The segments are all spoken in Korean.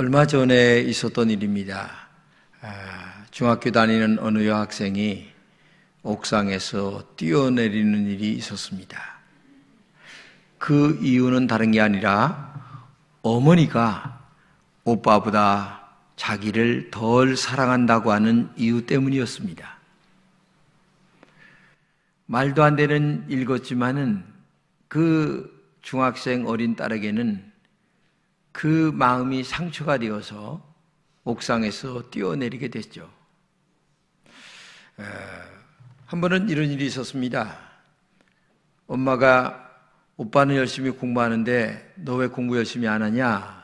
얼마 전에 있었던 일입니다. 중학교 다니는 어느 여학생이 옥상에서 뛰어내리는 일이 있었습니다. 그 이유는 다른 게 아니라 어머니가 오빠보다 자기를 덜 사랑한다고 하는 이유 때문이었습니다. 말도 안 되는 일이었지만은 그 중학생 어린 딸에게는 그 마음이 상처가 되어서 옥상에서 뛰어내리게 됐죠. 한 번은 이런 일이 있었습니다. 엄마가 오빠는 열심히 공부하는데 너 왜 공부 열심히 안 하냐?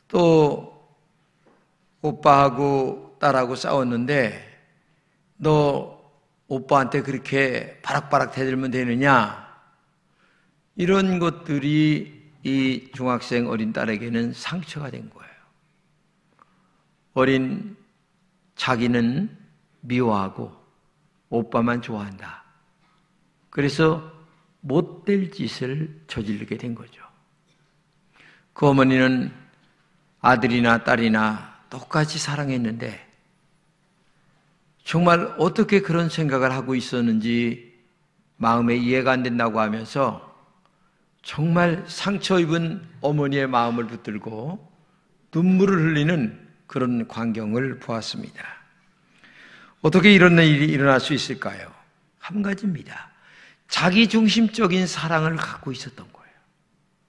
또 오빠하고 딸하고 싸웠는데 너 오빠한테 그렇게 바락바락 대들면 되느냐? 이런 것들이 이 중학생 어린 딸에게는 상처가 된 거예요. 어린 자기는 미워하고 오빠만 좋아한다. 그래서 못될 짓을 저지르게 된 거죠. 그 어머니는 아들이나 딸이나 똑같이 사랑했는데 정말 어떻게 그런 생각을 하고 있었는지 마음에 이해가 안 된다고 하면서 정말 상처 입은 어머니의 마음을 붙들고 눈물을 흘리는 그런 광경을 보았습니다. 어떻게 이런 일이 일어날 수 있을까요? 한 가지입니다. 자기중심적인 사랑을 갖고 있었던 거예요.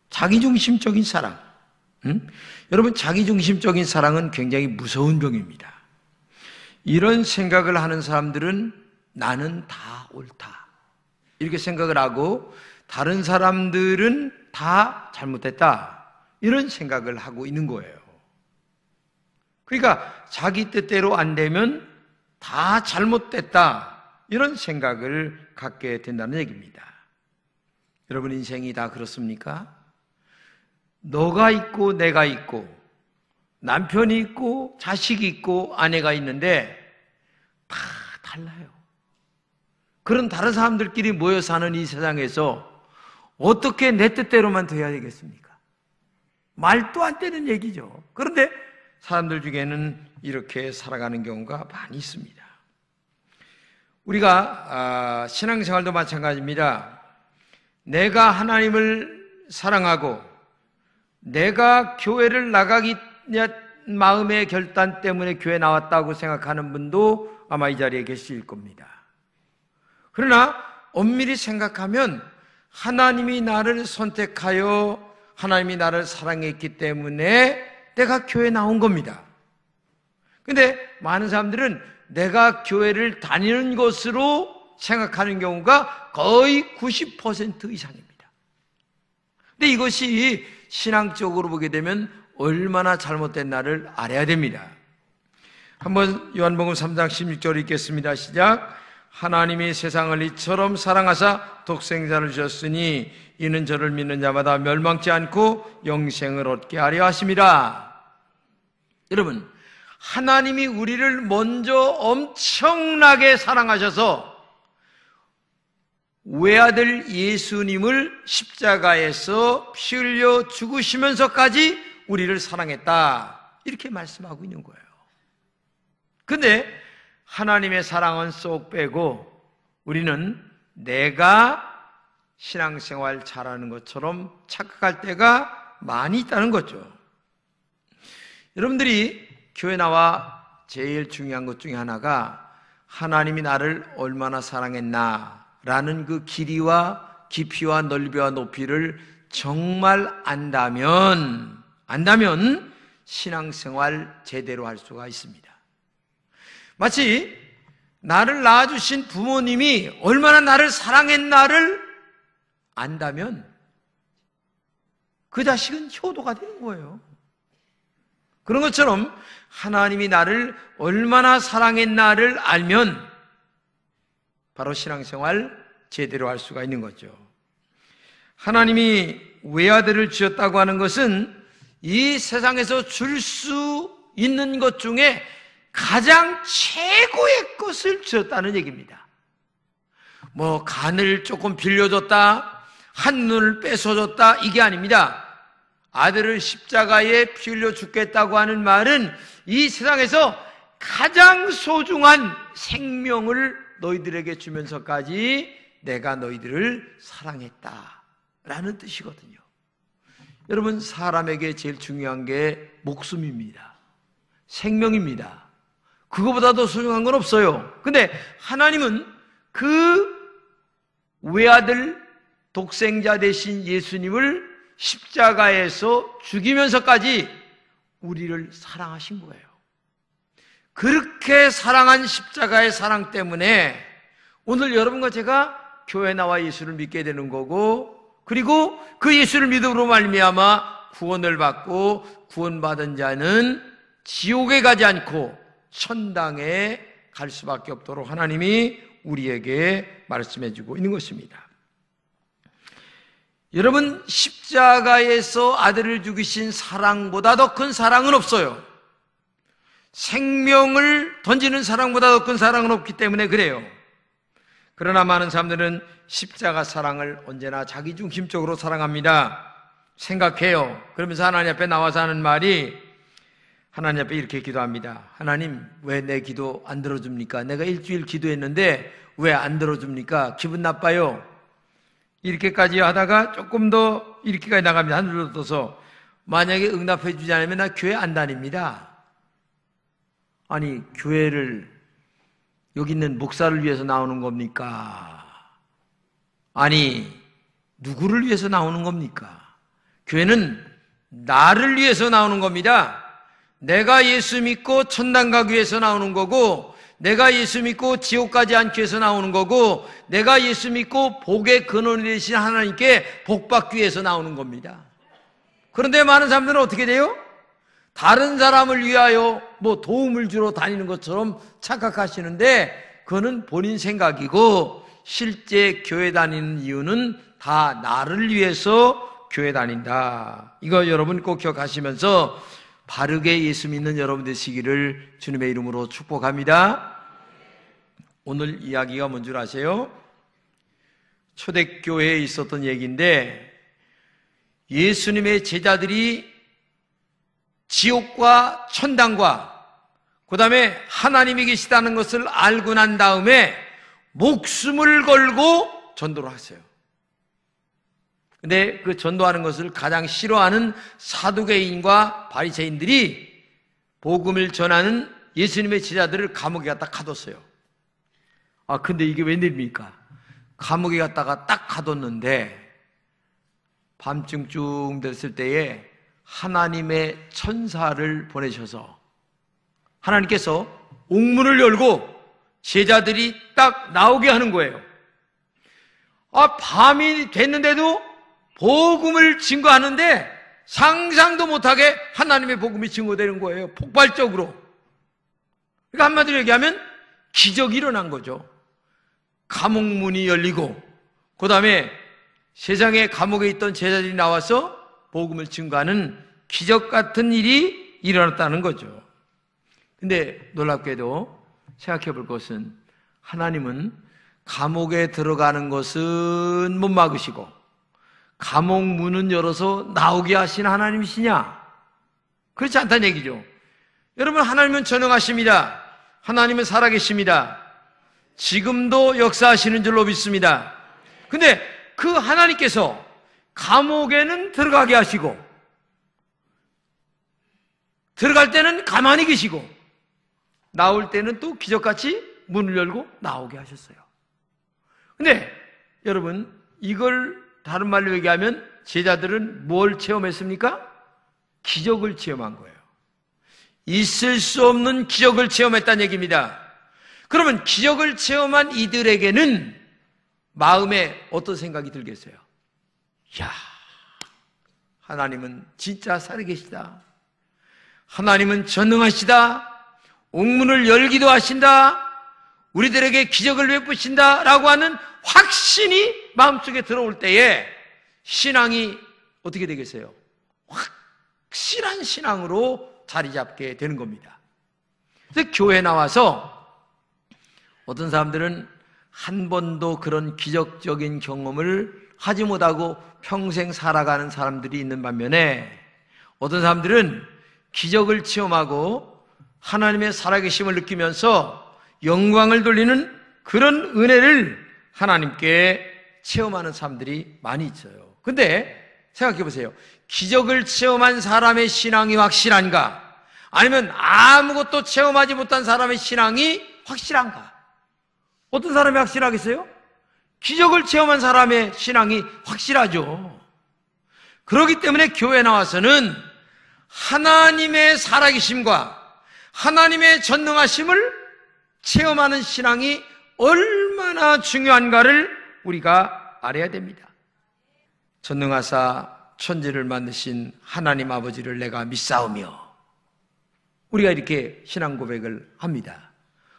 자기중심적인 사랑. 여러분, 자기중심적인 사랑은 굉장히 무서운 병입니다. 이런 생각을 하는 사람들은 나는 다 옳다, 이렇게 생각을 하고 다른 사람들은 다 잘못됐다, 이런 생각을 하고 있는 거예요. 그러니까 자기 뜻대로 안 되면 다 잘못됐다, 이런 생각을 갖게 된다는 얘기입니다. 여러분, 인생이 다 그렇습니까? 너가 있고 내가 있고 남편이 있고 자식이 있고 아내가 있는데 다 달라요. 그런 다른 사람들끼리 모여 사는 이 세상에서 어떻게 내 뜻대로만 돼야 되겠습니까? 말도 안 되는 얘기죠. 그런데 사람들 중에는 이렇게 살아가는 경우가 많이 있습니다. 우리가 신앙생활도 마찬가지입니다. 내가 하나님을 사랑하고 내가 교회를 나가기 마음의 결단 때문에 교회 나왔다고 생각하는 분도 아마 이 자리에 계실 겁니다. 그러나 엄밀히 생각하면 하나님이 나를 선택하여 하나님이 나를 사랑했기 때문에 내가 교회에 나온 겁니다. 근데 많은 사람들은 내가 교회를 다니는 것으로 생각하는 경우가 거의 90% 이상입니다. 근데 이것이 신앙적으로 보게 되면 얼마나 잘못된 나를 알아야 됩니다. 한번 요한복음 3장 16절 읽겠습니다. 시작. 하나님이 세상을 이처럼 사랑하사 독생자를 주셨으니 이는 저를 믿는 자마다 멸망치 않고 영생을 얻게 하려 하심이라. 여러분, 하나님이 우리를 먼저 엄청나게 사랑하셔서 외아들 예수님을 십자가에서 피 흘려 죽으시면서까지 우리를 사랑했다, 이렇게 말씀하고 있는 거예요. 근데 하나님의 사랑은 쏙 빼고 우리는 내가 신앙생활 잘하는 것처럼 착각할 때가 많이 있다는 거죠. 여러분들이 교회 나와 제일 중요한 것 중에 하나가 하나님이 나를 얼마나 사랑했나라는 그 길이와 깊이와 넓이와 높이를 정말 안다면 신앙생활 제대로 할 수가 있습니다. 마치 나를 낳아주신 부모님이 얼마나 나를 사랑했나를 안다면 그 자식은 효도가 되는 거예요. 그런 것처럼 하나님이 나를 얼마나 사랑했나를 알면 바로 신앙생활 제대로 할 수가 있는 거죠. 하나님이 외아들을 주셨다고 하는 것은 이 세상에서 줄 수 있는 것 중에 가장 최고의 것을 주셨다는 얘기입니다. 뭐 간을 조금 빌려줬다, 한눈을 뺏어줬다, 이게 아닙니다. 아들을 십자가에 피 흘려 죽겠다고 하는 말은 이 세상에서 가장 소중한 생명을 너희들에게 주면서까지 내가 너희들을 사랑했다라는 뜻이거든요. 여러분, 사람에게 제일 중요한 게 목숨입니다. 생명입니다. 그거보다 더 소중한 건 없어요. 근데 하나님은 그 외아들 독생자 되신 예수님을 십자가에서 죽이면서까지 우리를 사랑하신 거예요. 그렇게 사랑한 십자가의 사랑 때문에 오늘 여러분과 제가 교회 나와 예수를 믿게 되는 거고, 그리고 그 예수를 믿음으로 말미암아 구원을 받고 구원받은 자는 지옥에 가지 않고 천당에 갈 수밖에 없도록 하나님이 우리에게 말씀해 주고 있는 것입니다. 여러분, 십자가에서 아들을 죽이신 사랑보다 더 큰 사랑은 없어요. 생명을 던지는 사랑보다 더 큰 사랑은 없기 때문에 그래요. 그러나 많은 사람들은 십자가 사랑을 언제나 자기중심적으로 사랑합니다. 생각해요. 그러면서 하나님 앞에 나와서 하는 말이, 하나님 앞에 이렇게 기도합니다. 하나님, 왜 내 기도 안 들어줍니까? 내가 일주일 기도했는데 왜 안 들어줍니까? 기분 나빠요. 이렇게까지 하다가 조금 더 이렇게까지 나갑니다. 하늘로 떠서, 만약에 응답해 주지 않으면 나 교회 안 다닙니다. 아니, 교회를 여기 있는 목사를 위해서 나오는 겁니까? 아니, 누구를 위해서 나오는 겁니까? 교회는 나를 위해서 나오는 겁니다. 내가 예수 믿고 천당 가기 위해서 나오는 거고, 내가 예수 믿고 지옥 가지 않기 위해서 나오는 거고, 내가 예수 믿고 복의 근원이 되신 하나님께 복 받기 위해서 나오는 겁니다. 그런데 많은 사람들은 어떻게 돼요? 다른 사람을 위하여 도움을 주러 다니는 것처럼 착각하시는데, 그거는 본인 생각이고, 실제 교회 다니는 이유는 다 나를 위해서 교회 다닌다. 이거 여러분 꼭 기억하시면서 바르게 예수 믿는 여러분 되시기를 주님의 이름으로 축복합니다. 오늘 이야기가 뭔 줄 아세요? 초대교회에 있었던 얘기인데, 예수님의 제자들이 지옥과 천당과 그 다음에 하나님이 계시다는 것을 알고 난 다음에 목숨을 걸고 전도를 하세요. 근데 그 전도하는 것을 가장 싫어하는 사두개인과 바리새인들이 복음을 전하는 예수님의 제자들을 감옥에 갖다 가뒀어요. 근데 이게 웬일입니까? 감옥에 갔다가 딱 가뒀는데 밤중쯤 됐을 때에 하나님의 천사를 보내셔서 하나님께서 옥문을 열고 제자들이 딱 나오게 하는 거예요. 밤이 됐는데도 복음을 증거하는데 상상도 못하게 하나님의 복음이 증거되는 거예요. 폭발적으로. 그러니까 한마디로 얘기하면 기적이 일어난 거죠. 감옥문이 열리고 그 다음에 세상에 감옥에 있던 제자들이 나와서 복음을 증거하는 기적 같은 일이 일어났다는 거죠. 근데 놀랍게도 생각해 볼 것은, 하나님은 감옥에 들어가는 것은 못 막으시고 감옥 문은 열어서 나오게 하신 하나님이시냐? 그렇지 않다는 얘기죠. 여러분, 하나님은 전능하십니다. 하나님은 살아계십니다. 지금도 역사하시는 줄로 믿습니다. 근데 그 하나님께서 감옥에는 들어가게 하시고 들어갈 때는 가만히 계시고 나올 때는 또 기적같이 문을 열고 나오게 하셨어요. 근데 여러분, 이걸 다른 말로 얘기하면 제자들은 뭘 체험했습니까? 기적을 체험한 거예요. 있을 수 없는 기적을 체험했다는 얘기입니다. 그러면 기적을 체험한 이들에게는 마음에 어떤 생각이 들겠어요? 야, 하나님은 진짜 살아계시다. 하나님은 전능하시다. 옥문을 열기도 하신다. 우리들에게 기적을 베푸신다 라고 하는 확신이 마음속에 들어올 때에 신앙이 어떻게 되겠어요? 확실한 신앙으로 자리 잡게 되는 겁니다. 그래서 교회에 나와서 어떤 사람들은 한 번도 그런 기적적인 경험을 하지 못하고 평생 살아가는 사람들이 있는 반면에, 어떤 사람들은 기적을 체험하고 하나님의 살아계심을 느끼면서 영광을 돌리는 그런 은혜를 하나님께 체험하는 사람들이 많이 있어요. 근데 생각해 보세요. 기적을 체험한 사람의 신앙이 확실한가? 아니면 아무것도 체험하지 못한 사람의 신앙이 확실한가? 어떤 사람이 확실하겠어요? 기적을 체험한 사람의 신앙이 확실하죠. 그렇기 때문에 교회에 나와서는 하나님의 살아계심과 하나님의 전능하심을 체험하는 신앙이 얼마나 중요한가를 우리가 알아야 됩니다. 전능하사 천지를 만드신 하나님 아버지를 내가 믿사오며, 우리가 이렇게 신앙 고백을 합니다.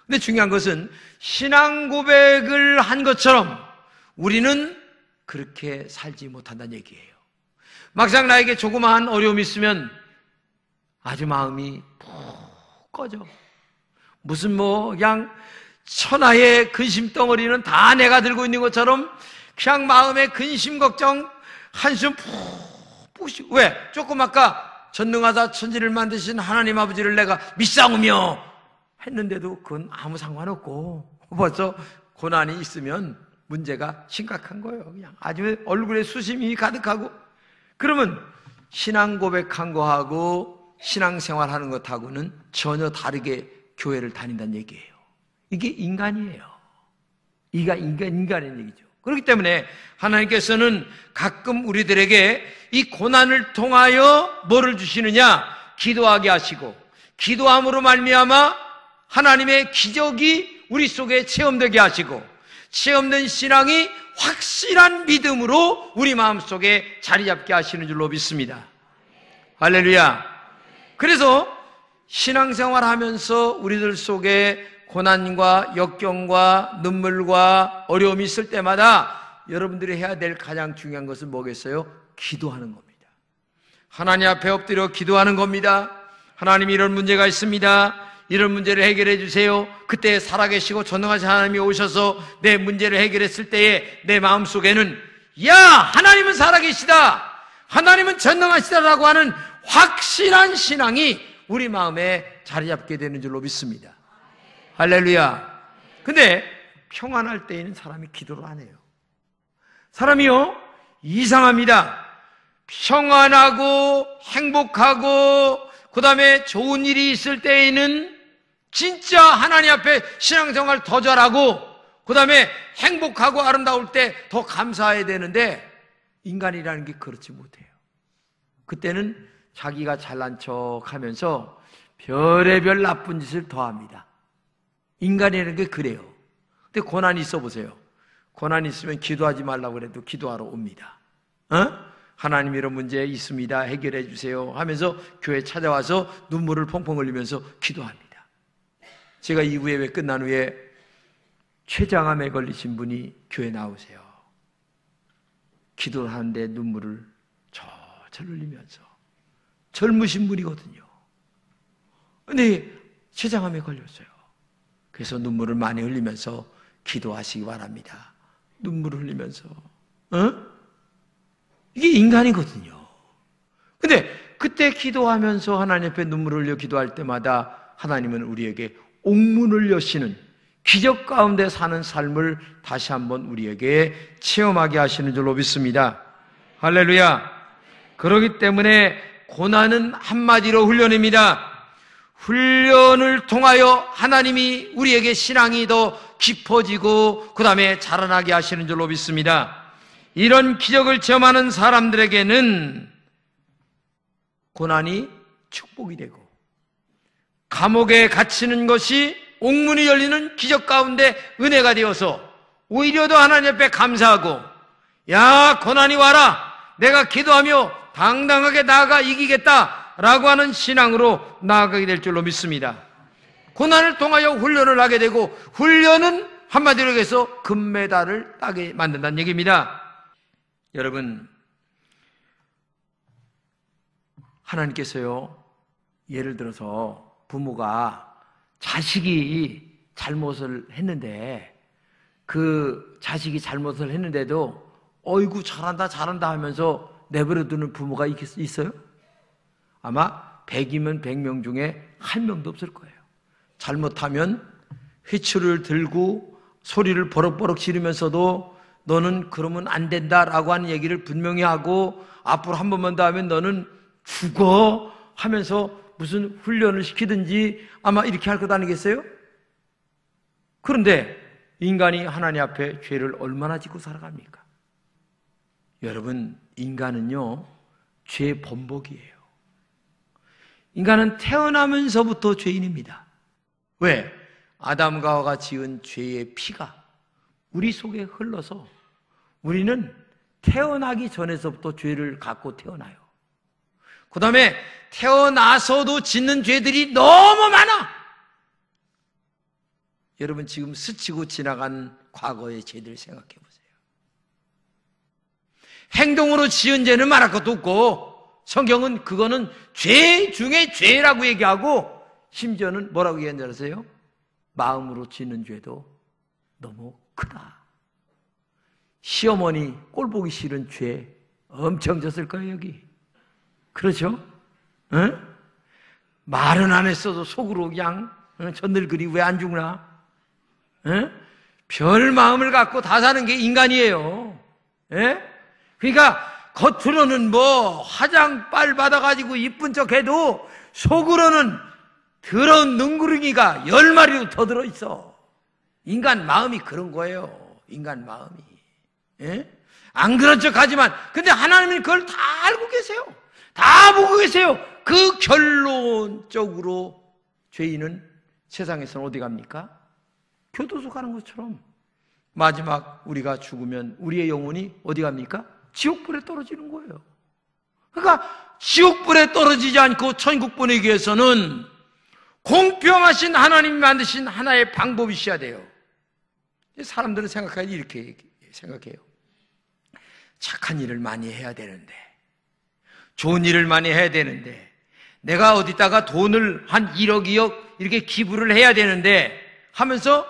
근데 중요한 것은 신앙 고백을 한 것처럼 우리는 그렇게 살지 못한다는 얘기예요. 막상 나에게 조그마한 어려움이 있으면 아주 마음이 푹 꺼져. 무슨 그냥 천하의 근심 덩어리는 다 내가 들고 있는 것처럼 그냥 마음에 근심 걱정 한숨 푹 쉬고. 왜? 조금 아까 전능하사 천지를 만드신 하나님 아버지를 내가 믿사오며 했는데도 그건 아무 상관없고 벌써 고난이 있으면 문제가 심각한 거예요. 그냥 아주 얼굴에 수심이 가득하고. 그러면 신앙 고백한 거하고 신앙생활하는 것하고는 전혀 다르게 교회를 다닌다는 얘기예요. 이게 인간이에요. 이가 인간의 얘기죠. 그렇기 때문에 하나님께서는 가끔 우리들에게 이 고난을 통하여 뭐를 주시느냐? 기도하게 하시고, 기도함으로 말미암아 하나님의 기적이 우리 속에 체험되게 하시고, 체험된 신앙이 확실한 믿음으로 우리 마음속에 자리 잡게 하시는 줄로 믿습니다. 할렐루야. 그래서 신앙생활 하면서 우리들 속에 고난과 역경과 눈물과 어려움이 있을 때마다 여러분들이 해야 될 가장 중요한 것은 뭐겠어요? 기도하는 겁니다. 하나님 앞에 엎드려 기도하는 겁니다. 하나님, 이런 문제가 있습니다. 이런 문제를 해결해 주세요. 그때 살아계시고 전능하신 하나님이 오셔서 내 문제를 해결했을 때에 내 마음속에는 야, 하나님은 살아계시다, 하나님은 전능하시다라고 하는 확실한 신앙이 우리 마음에 자리 잡게 되는 줄로 믿습니다. 할렐루야. 근데 평안할 때에는 사람이 기도를 안 해요. 사람이요, 이상합니다. 평안하고 행복하고 그 다음에 좋은 일이 있을 때에는 진짜 하나님 앞에 신앙생활 더 잘하고 그 다음에 행복하고 아름다울 때 더 감사해야 되는데, 인간이라는 게 그렇지 못해요. 그때는 자기가 잘난 척 하면서 별의별 나쁜 짓을 더합니다. 인간이라는 게 그래요. 근데 고난이 있어 보세요. 고난이 있으면 기도하지 말라고 그래도 기도하러 옵니다. 하나님, 이런 문제 있습니다, 해결해 주세요 하면서 교회 찾아와서 눈물을 펑펑 흘리면서 기도합니다. 제가 이 후에 끝난 후에 췌장암에 걸리신 분이 교회 나오세요. 기도하는데 눈물을 절절 흘리면서. 젊으신 분이거든요. 근데 췌장암에 걸렸어요. 그래서 눈물을 많이 흘리면서 기도하시기 바랍니다. 눈물을 흘리면서. 이게 인간이거든요. 근데 그때 기도하면서 하나님 앞에 눈물을 흘려 기도할 때마다 하나님은 우리에게 옥문을 여시는 기적 가운데 사는 삶을 다시 한번 우리에게 체험하게 하시는 줄로 믿습니다. 할렐루야. 그렇기 때문에 고난은 한마디로 훈련입니다. 훈련을 통하여 하나님이 우리에게 신앙이 더 깊어지고 그 다음에 자라나게 하시는 줄로 믿습니다. 이런 기적을 체험하는 사람들에게는 고난이 축복이 되고, 감옥에 갇히는 것이 옥문이 열리는 기적 가운데 은혜가 되어서 오히려 더 하나님 앞에 감사하고, 야, 고난이 와라, 내가 기도하며 당당하게 나아가 이기겠다 라고 하는 신앙으로 나아가게 될 줄로 믿습니다. 고난을 통하여 훈련을 하게 되고, 훈련은 한마디로 해서 금메달을 따게 만든다는 얘기입니다. 여러분, 하나님께서요, 예를 들어서 부모가 자식이 잘못을 했는데, 그 자식이 잘못을 했는데도 어이구 잘한다 잘한다 하면서 내버려 두는 부모가 있어요? 아마 100이면 100명 중에 한 명도 없을 거예요. 잘못하면 휘추를 들고 소리를 버럭버럭 지르면서도 너는 그러면 안 된다라고 하는 얘기를 분명히 하고 앞으로 한 번만 더 하면 너는 죽어 하면서 무슨 훈련을 시키든지 아마 이렇게 할 것 아니겠어요? 그런데 인간이 하나님 앞에 죄를 얼마나 짓고 살아갑니까? 여러분, 인간은요, 죄의 범벅이에요. 인간은 태어나면서부터 죄인입니다. 왜? 아담과 하와가 지은 죄의 피가 우리 속에 흘러서 우리는 태어나기 전에서부터 죄를 갖고 태어나요. 그 다음에 태어나서도 짓는 죄들이 너무 많아. 여러분, 지금 스치고 지나간 과거의 죄들 생각해 보세요. 행동으로 지은 죄는 말할 것도 없고 성경은 그거는 죄 중에 죄라고 얘기하고 심지어는 뭐라고 얘기하는지 아세요? 마음으로 짓는 죄도 너무 크다. 시어머니 꼴 보기 싫은 죄 엄청 졌을 거예요, 여기. 그렇죠? 응? 말은 안 했어도 속으로 그냥 저 늙으리 왜 안 죽나? 응? 별 마음을 갖고 다 사는 게 인간이에요. 예? 그러니까 겉으로는 뭐 화장빨 받아가지고 이쁜 척해도 속으로는 더러운 능구렁이가 10마리로 더 들어있어. 인간 마음이 그런 거예요. 인간 마음이. 예? 안 그런 척 하지만 근데 하나님은 그걸 다 알고 계세요. 다 보고 계세요. 그 결론적으로 죄인은 세상에서는 어디 갑니까? 교도소 가는 것처럼 마지막 우리가 죽으면 우리의 영혼이 어디 갑니까? 지옥불에 떨어지는 거예요. 그러니까 지옥불에 떨어지지 않고 천국 보내기 위해서는 공평하신 하나님이 만드신 하나의 방법이 있어야 돼요. 사람들은 생각하기 이렇게 생각해요. 착한 일을 많이 해야 되는데, 좋은 일을 많이 해야 되는데, 내가 어디다가 돈을 한 1억, 2억 이렇게 기부를 해야 되는데 하면서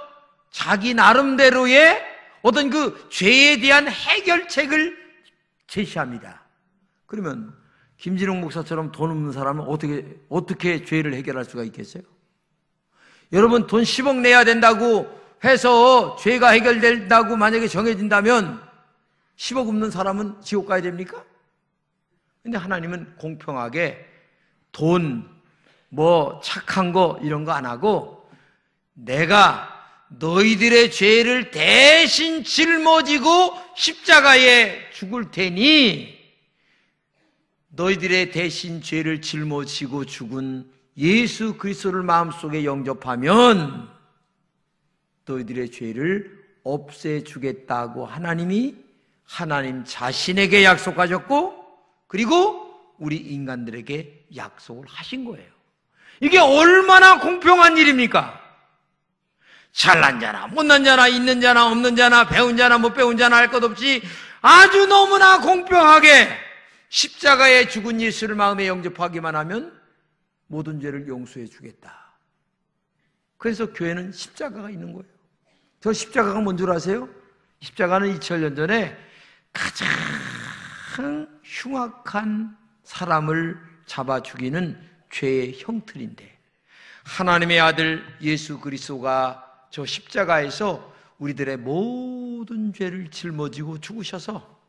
자기 나름대로의 어떤 그 죄에 대한 해결책을 제시합니다. 그러면 김진홍 목사처럼 돈 없는 사람은 어떻게 죄를 해결할 수가 있겠어요? 여러분, 돈 10억 내야 된다고 해서 죄가 해결된다고 만약에 정해진다면 10억 없는 사람은 지옥 가야 됩니까? 근데 하나님은 공평하게 돈, 뭐 착한 거 이런 거 안 하고 내가 너희들의 죄를 대신 짊어지고 십자가에 죽을 테니 너희들의 대신 죄를 짊어지고 죽은 예수 그리스도를 마음속에 영접하면 너희들의 죄를 없애주겠다고 하나님이 하나님 자신에게 약속하셨고 그리고 우리 인간들에게 약속을 하신 거예요. 이게 얼마나 공평한 일입니까? 잘난 자나 못난 자나 있는 자나 없는 자나 배운 자나 못 배운 자나 할 것 없이 아주 너무나 공평하게 십자가에 죽은 예수를 마음에 영접하기만 하면 모든 죄를 용서해 주겠다. 그래서 교회는 십자가가 있는 거예요. 저 십자가가 뭔 줄 아세요? 십자가는 2000년 전에 가장 흉악한 사람을 잡아 죽이는 죄의 형틀인데 하나님의 아들 예수 그리스도가 저 십자가에서 우리들의 모든 죄를 짊어지고 죽으셔서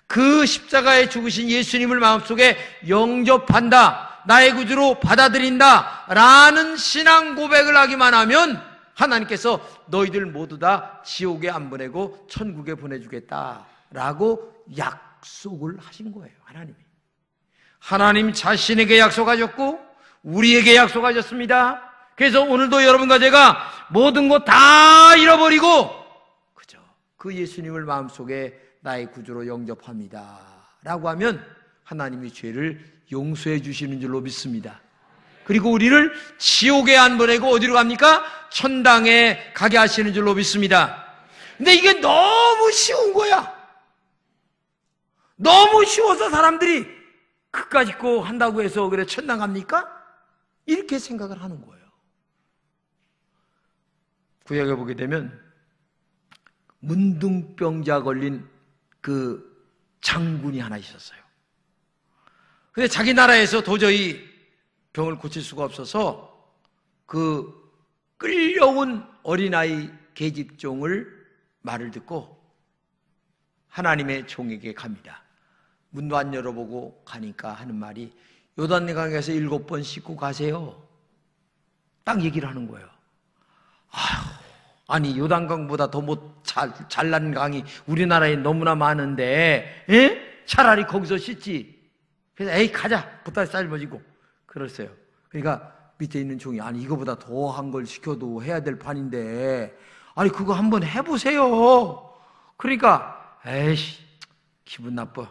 그 십자가에 죽으신 예수님을 마음속에 영접한다, 나의 구주로 받아들인다 라는 신앙 고백을 하기만 하면 하나님께서 너희들 모두 다 지옥에 안 보내고 천국에 보내주겠다 라고 약속을 하신 거예요. 하나님 자신에게 약속하셨고 우리에게 약속하셨습니다. 그래서 오늘도 여러분과 제가 모든 것 다 잃어버리고 그죠? 그 예수님을 마음속에 나의 구주로 영접합니다 라고 하면 하나님이 죄를 용서해 주시는 줄로 믿습니다. 그리고 우리를 지옥에 안 보내고 어디로 갑니까? 천당에 가게 하시는 줄로 믿습니다. 근데 이게 너무 쉬운 거야. 너무 쉬워서 사람들이 그까짓 거 한다고 해서 그래 천당 갑니까? 이렇게 생각을 하는 거예요. 구약에 보게 되면 문둥병자 걸린 그 장군이 하나 있었어요. 근데 자기 나라에서 도저히 병을 고칠 수가 없어서 그 끌려온 어린아이 계집종을 말을 듣고 하나님의 종에게 갑니다. 문도 안 열어보고 가니까 하는 말이 요단강에서 7번 씻고 가세요. 딱 얘기를 하는 거예요. 아니 요단강보다 더 잘난 강이 우리나라에 너무나 많은데 차라리 거기서 씻지. 그래서 에이 가자. 보따리 삶아지고 그랬어요. 그러니까 밑에 있는 종이 아니 이거보다 더한 걸 시켜도 해야 될 판인데 아니 그거 한번 해보세요. 그러니까 에이씨 기분 나빠.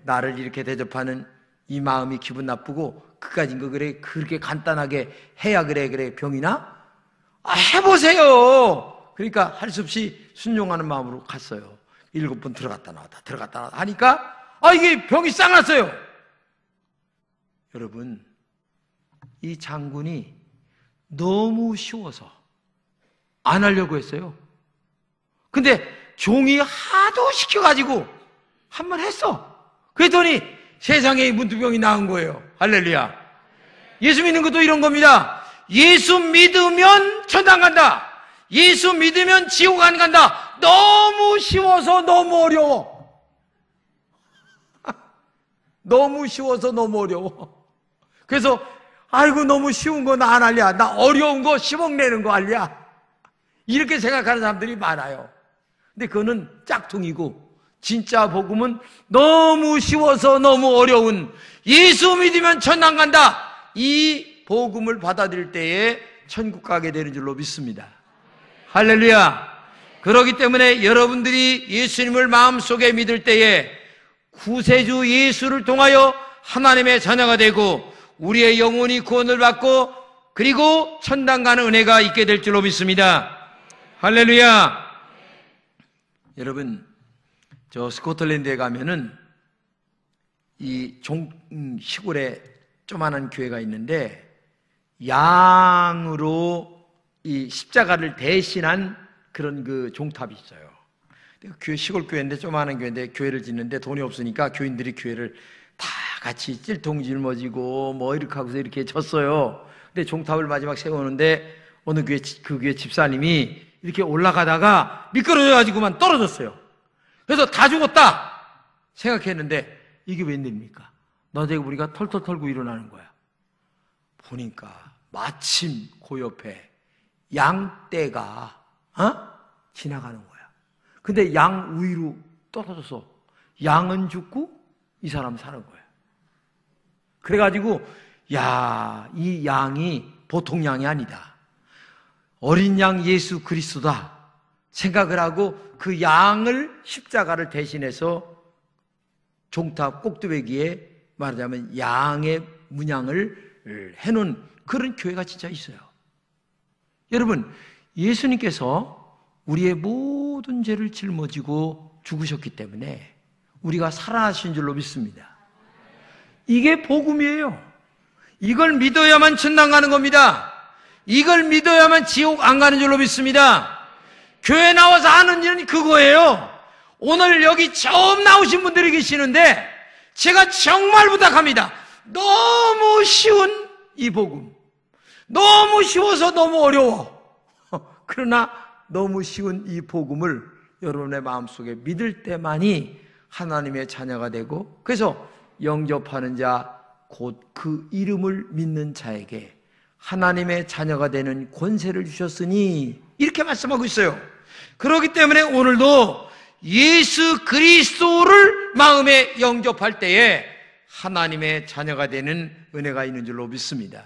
나를 이렇게 대접하는 이 마음이 기분 나쁘고 그까진 거 그래 그렇게 간단하게 해야 그래 병이나? 해보세요. 그러니까 할 수 없이 순종하는 마음으로 갔어요. 7번 들어갔다 나왔다 하니까 이게 병이 싹 났어요. 여러분 이 장군이 너무 쉬워서 안 하려고 했어요. 근데 종이 하도 시켜가지고 한번 했어. 그랬더니 세상에 문두병이 나은 거예요. 할렐루야. 예수 믿는 것도 이런 겁니다. 예수 믿으면 천당 간다. 예수 믿으면 지옥 안 간다. 너무 쉬워서 너무 어려워. 너무 쉬워서 너무 어려워. 그래서 아이고 너무 쉬운 거 나 안 할랴. 나 어려운 거 10억 내는 거 할랴. 이렇게 생각하는 사람들이 많아요. 근데 그거는 짝퉁이고 진짜 복음은 너무 쉬워서 너무 어려운 예수 믿으면 천당 간다. 이 복음을 받아들일 때에 천국 가게 되는 줄로 믿습니다. 할렐루야. 그렇기 때문에 여러분들이 예수님을 마음속에 믿을 때에 구세주 예수를 통하여 하나님의 자녀가 되고 우리의 영혼이 구원을 받고 그리고 천당 가는 은혜가 있게 될 줄로 믿습니다. 할렐루야. 여러분 저 스코틀랜드에 가면은 이 시골에 조그마한 교회가 있는데 양으로 이 십자가를 대신한 그런 그 종탑이 있어요. 교회 시골 교회인데 조그마한 교회인데 교회를 짓는데 돈이 없으니까 교인들이 교회를 다 같이 찔통 짊어지고 뭐 이렇게 하고서 이렇게 졌어요. 근데 종탑을 마지막 세우는데 어느 교회 그 교회 집사님이 이렇게 올라가다가 미끄러져가지고만 떨어졌어요. 그래서 다 죽었다 생각했는데 이게 웬일입니까? 나중에 우리가 털털 털고 일어나는 거야. 보니까 마침 그 옆에 양떼가 지나가는 거야. 근데 양 위로 떨어져서 양은 죽고 이 사람 사는 거야. 그래가지고 이 양이 보통 양이 아니다. 어린 양 예수 그리스도다 생각을 하고 그 양을 십자가를 대신해서 종탑 꼭두배기에 말하자면 양의 문양을 해놓은 그런 교회가 진짜 있어요. 여러분 예수님께서 우리의 모든 죄를 짊어지고 죽으셨기 때문에 우리가 살아나신 줄로 믿습니다. 이게 복음이에요. 이걸 믿어야만 천당 가는 겁니다. 이걸 믿어야만 지옥 안 가는 줄로 믿습니다. 교회 나와서 하는 일은 그거예요. 오늘 여기 처음 나오신 분들이 계시는데 제가 정말 부탁합니다. 너무 쉬운 이 복음, 너무 쉬워서 너무 어려워. 그러나 너무 쉬운 이 복음을 여러분의 마음속에 믿을 때만이 하나님의 자녀가 되고, 그래서 영접하는 자 곧 그 이름을 믿는 자에게 하나님의 자녀가 되는 권세를 주셨으니, 이렇게 말씀하고 있어요. 그렇기 때문에 오늘도 예수 그리스도를 마음에 영접할 때에 하나님의 자녀가 되는 은혜가 있는 줄로 믿습니다.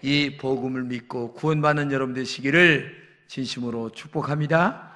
이 복음을 믿고 구원받는 여러분 되시기를 진심으로 축복합니다.